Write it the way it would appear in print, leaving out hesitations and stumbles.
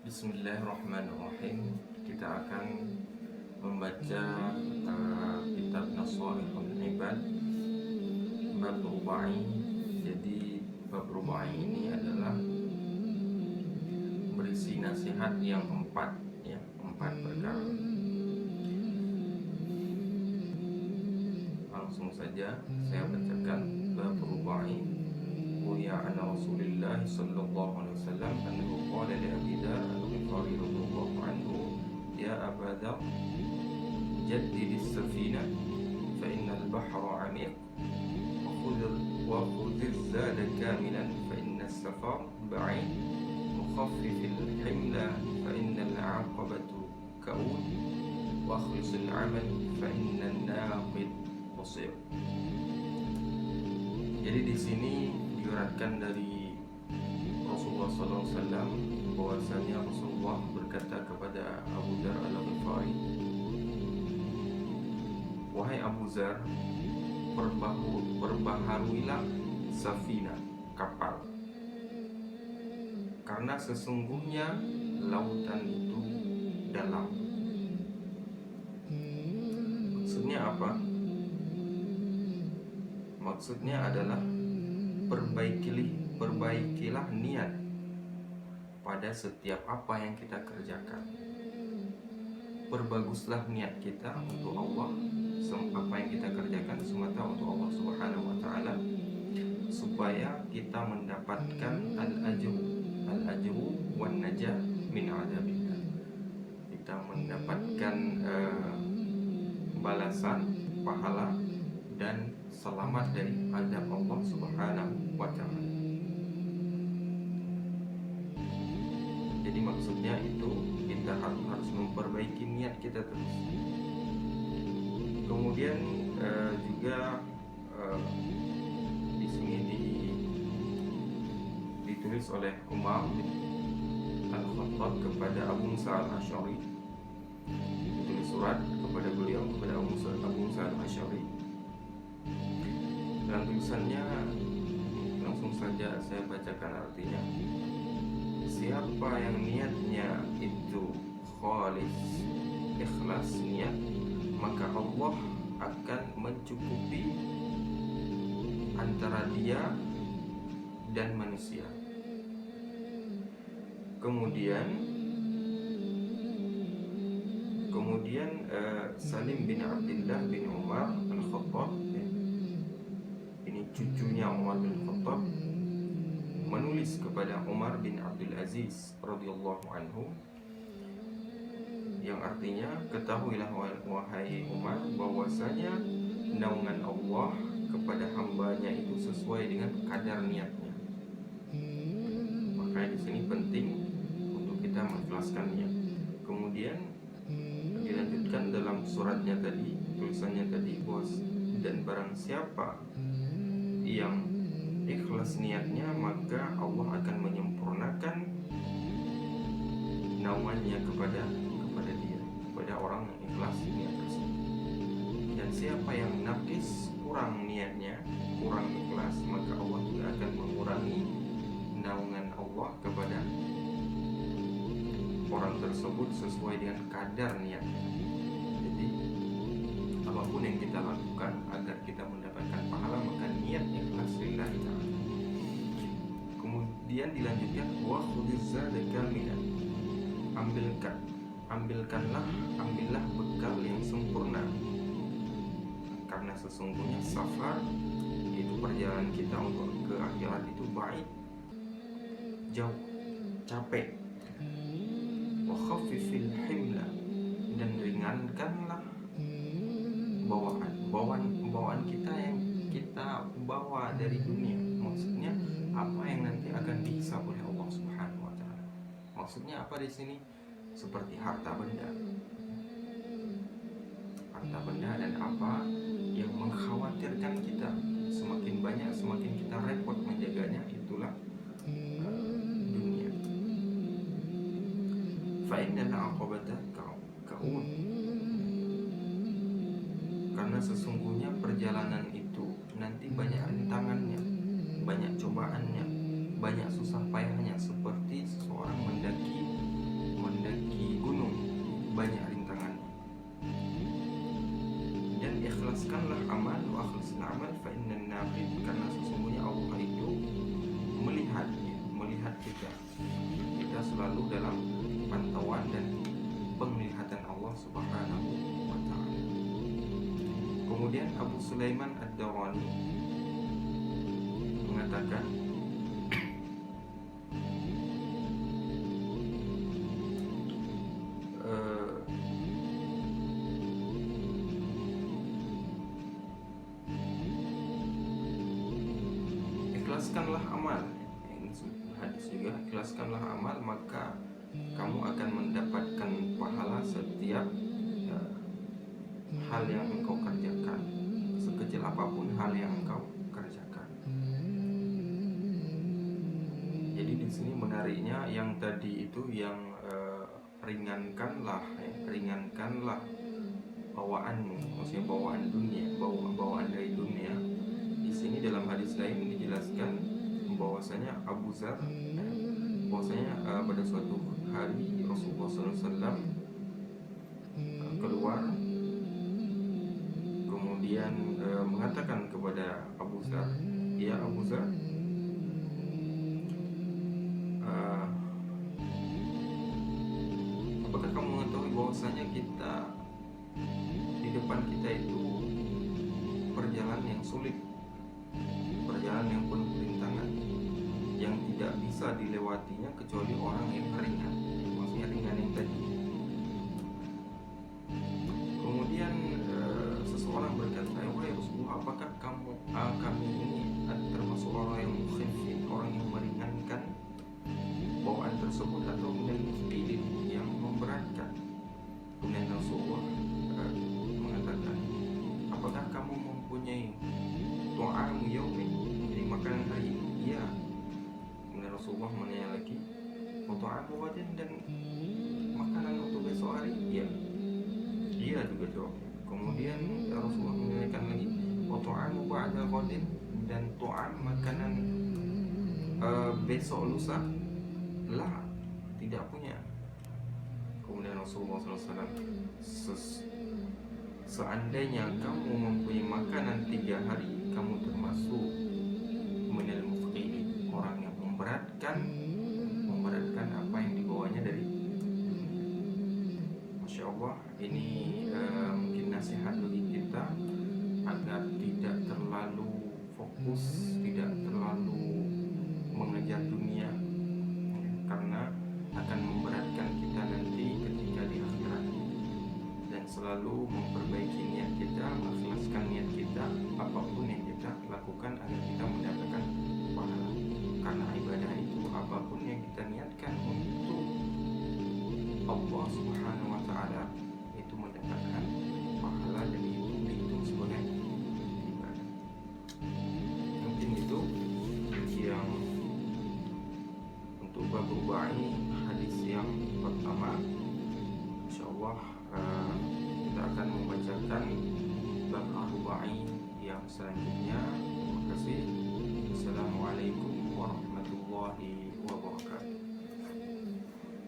Bismillahirrahmanirrahim. Kita akan membaca kitab Nasha'ihul Ibad bab rubai. Jadi bab rubai ini adalah berisi nasihat yang empat perkara. Langsung saja saya bacakan bab rubai. Ya anna Rasulullah sallallahu alaihi wasallam annahu qala li Abi Dzar al-Ghifari radhiyallahu anhu ya Aba Dzar jaddid as-safina fa innal bahra 'amiq wa khudh az-zada kamilan fa inna as-safar ba'id mukhaffif al-himla fa innal 'aqabatu ka'ud wa akhlis al-'amal fa inna an-naqid qasir. Jadi di sini diuratkan dari Rasulullah SAW bahwasanya Rasulullah berkata kepada Abu Dzar al-Ghifari, wahai Abu Dzar, perbaharuilah safina, kapal, karena sesungguhnya lautan itu dalam. Maksudnya apa? Maksudnya adalah perbaikilah niat pada setiap apa yang kita kerjakan. Perbaguslah niat kita untuk Allah. Apa yang kita kerjakan semata untuk Allah Subhanahu wa taala, supaya kita mendapatkan al-ajru wan najah min adzabillah. Kita mendapatkan balasan, pahala dan selamat dari azab Allah Subhanahu wa taala. Jadi maksudnya itu kita harus memperbaiki niat kita terus. Kemudian juga di sini ditulis oleh Umar bin Al-Khattab kepada Abu Musa al-Asy'ari. Ditulis surat kepada beliau, kepada Abu Musa al-Asy'ari. Dan tulisannya langsung saja saya bacakan artinya. Siapa yang niatnya itu khalis, ikhlas niat, maka Allah akan mencukupi antara dia dan manusia. Kemudian Salim bin Abdullah bin Umar al-Khattab, ini cucunya Umar bin Khattab, menulis kepada Umar bin Abdul Aziz radhiyallahu anhu, yang artinya, ketahuilah wahai Umar bahwasanya naungan Allah kepada hambanya itu sesuai dengan kadar niatnya. Maka di sini penting untuk kita mengikhlaskan niat. Kemudian dilanjutkan dalam suratnya tadi, tulisannya tadi, dan barang siapa yang ikhlas niatnya, maka Allah akan menyempurnakan naungannya kepada dia, kepada orang yang ikhlas niat tersebut. Dan siapa yang nakis, kurang niatnya, kurang ikhlas, maka Allah juga akan mengurangi naungan Allah kepada orang tersebut sesuai dengan kadar niatnya. Jadi apapun yang kita lakukan agar kita mendapatkan pahala, maka niat ikhlas lillahi ta'ala. Kemudian dilanjutkan, wa khudizza kamilan, ambillah bekal yang sempurna, karena sesungguhnya safar itu perjalanan kita untuk ke akhirat itu baik, jauh, capek. Wa khaffifil himla, dan ringankanlah bawaan kita yang kita bawa dari dunia. Maksudnya apa yang nanti akan dihisab oleh Allah Subhanahu wa taala. Maksudnya apa di sini? Seperti harta benda dan apa yang mengkhawatirkan kita. Semakin banyak, semakin kita repot menjaganya, itulah dunia. Fa innal 'aqabata ka'un, karena sesungguhnya perjalanan itu nanti banyak rintangannya, banyak cobaannya, banyak susah payahnya, seperti seseorang mendaki husnal amal fa innan naqid, karena sesungguhnya Allah itu melihat kita selalu dalam pantauan dan penglihatan Allah Subhanahu wa taala. Kemudian Abu Sulaiman Ad-Darani mengatakan, ikhlaskanlah amal. Ini hadis juga, ikhlaskanlah amal maka kamu akan mendapatkan pahala setiap hal yang engkau kerjakan, sekecil apapun hal yang engkau kerjakan. Jadi di sini menariknya yang tadi itu yang ringankanlah bawaanmu, maksudnya bawaan dunia, bawaan dari dunia. Di sini dalam hadis lain dijelaskan bahwasanya Abu Dzar, bahwasanya pada suatu hari Rasulullah SAW keluar, kemudian mengatakan kepada Abu Dzar, ya Abu Dzar, apakah kamu mengetahui bahwasanya kita di depan kita itu perjalanan yang sulit, perjalanan yang penuh rintangan, yang tidak bisa dilewatinya kecuali orang yang ringan, maksudnya ringan yang tadi. Kemudian seseorang berkata, wahai Rasulullah, apakah kami ini termasuk orang yang mukhifin, orang yang meringankan bawaan tersebut, atau menjadi yang memberatkan? Kemudian Rasulullah mengatakan, apakah kamu mempunyai tu'am yaumin, jadi makanan hari ini? Iya. Kemudian Rasulullah menanya lagi, tu'am ghadin, dan makanan untuk besok hari? Iya. Iya juga jawabnya. Kemudian Rasulullah menanyakan lagi, tu'am ba'da ghadin, dan tu'am makanan besok lusa? Lah, tidak punya. Kemudian Rasulullah SAW, seandainya kamu mempunyai makanan 3 hari, kamu termasuk minal mufqidin, orang yang memberatkan apa yang dibawanya dari dunia. Masya Allah, ini mungkin nasihat bagi kita agar tidak terlalu fokus, tidak terlalu mengejar dunia, karena akan memberatkan kita nanti ketika di akhirat. Dan selalu memperbaiki niat kita, mengikhlaskan niat kita, apapun yang kita lakukan agar kita mendapatkan pahala. Karena ibadah itu apapun yang kita niatkan untuk Allah Subhanahu wa taala itu mendapatkan pahala, dan itu dihitung sebagai ibadah. Mungkin itu yang untuk bab rubai, hadis yang pertama. Insyaallah kita akan membacakan bab rubai yang selanjutnya. Terima kasih. Assalamualaikum warahmatullahi wabarakatuh.